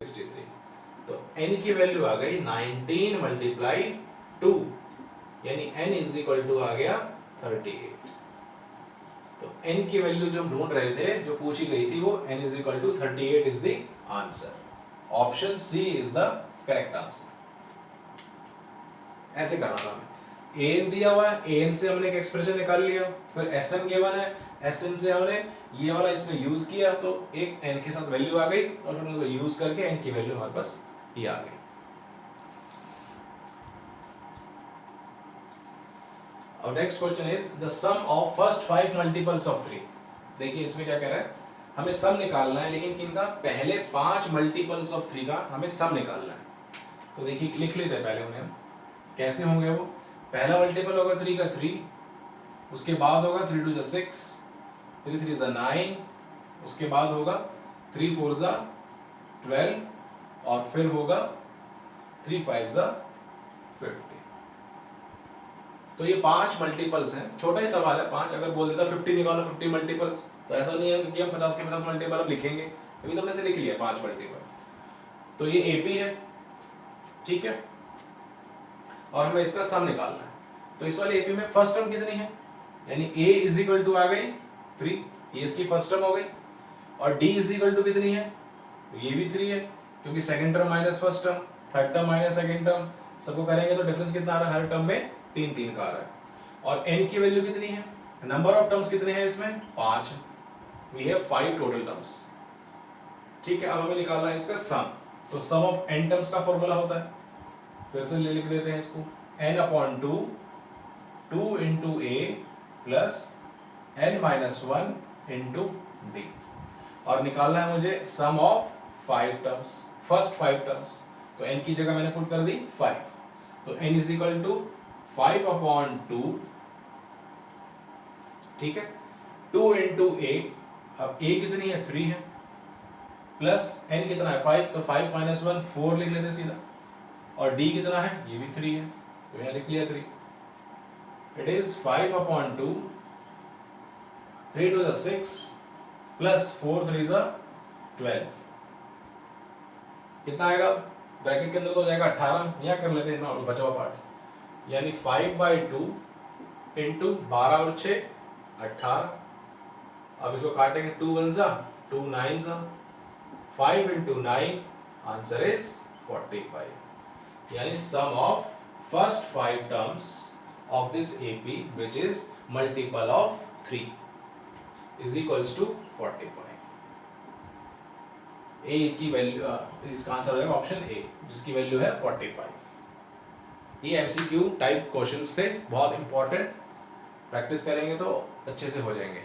63। तो n की value आ गई 19 मल्टीप्लाई 2 यानी n इज इक्वल टू आ गया 38। तो n की वैल्यू जो हम ढूंढ रहे थे, जो पूछी गई थी, वो n is equal to 38 is the answer. Option C is the correct answer. ऐसे करना था हमें। an दिया हुआ है, an से हमने एक एक्सप्रेशन निकाल लिया, फिर sn गिवन है, sn से हमने ये वाला इसमें यूज किया, तो एक n के साथ वैल्यू आ गई और फिर उसको यूज करके n की वैल्यू हमारे पास ये आ गई। अब next question is the sum of first 5 multiples of 3। देखिए इसमें क्या कह रहा है, हमें सम निकालना है, लेकिन किनका, पहले 5 मल्टीपल्स ऑफ 3 का हमें सम निकालना है। तो देखिए लिख लेते हैं पहले उन्हें हम, कैसे होंगे वो। पहला मल्टीपल होगा 3 का 3, उसके बाद होगा 3 2 6, 3 3 9, उसके बाद होगा 3 4 12 और फिर होगा 3 5 50। तो ये 5 मल्टीपल्स हैं। छोटा ही सवाल है, 5 अगर बोल देता 50 निकालो 50 मल्टीपल्स, तो ऐसा नहीं है कि हम 50 के 50 मल्टीपल हम लिखेंगे, अभी तो हमने से लिख लिया 5 मल्टीपल। तो ये एपी है, ठीक है, और हमें इसका सम निकालना है। तो इस वाले एपी में फर्स्ट टर्म कितनी है, यानी a इज इक्वल टू आ गई 3, ये इसकी फर्स्ट टर्म हो गई, और d इज इक्वल टू कितनी है, ये भी 3 है, क्योंकि second term minus first term, third term minus second term, सबको करेंगे तो डिफरेंस कितना आ रहा है, हर टर्म में 3 3 का आ रहा है। और n की वैल्यू कितनी है, नंबर ऑफ टर्म्स कितने हैं इसमें, 5 है, वी हैव 5 टोटल टर्म्स, ठीक है। अब हमें निकालना है इसका सम। तो सम ऑफ n टर्म्स का फॉर्मूला होता है, फिर से लिख देते हैं इसको, n/2 2 into a plus n-1 into d, और निकालना है मुझे सम ऑफ 5 टर्म्स, फर्स्ट 5 टर्म्स। तो n की जगह मैंने पुट कर दी 5, तो n इज इक्वल टू 5/2, ठीक है, 2 into a, अब a कितनी है 3 है, प्लस n कितना है 5, तो 5 - 1 4 लिख लेते सीधा, और d कितना है, ये भी 3 है, तो यहाँ लिख लिया 3। इट इज 5/2, 3 2 6 प्लस 4 3 12, कितना आएगा, ब्रैकेट के अंदर तो हो जाएगा 18, यहाँ कर लेते हैं ना बचा हुआ पार्ट, यानी 5/2 इंटू 12 और 6 18। अब इसको काटेंगे, 2 1 2 9, 5 into 9, आंसर इज 45। यानी sum of first 5 terms of this AP which is multiple of 3 is equals to 45। A की वैल्यू, इसका आंसर हो जाएगा ऑप्शन ए, जिसकी वैल्यू है 45। ये MCQ टाइप क्वेश्चंस थे, बहुत इंपॉर्टेंट, प्रैक्टिस करेंगे तो अच्छे से हो जाएंगे।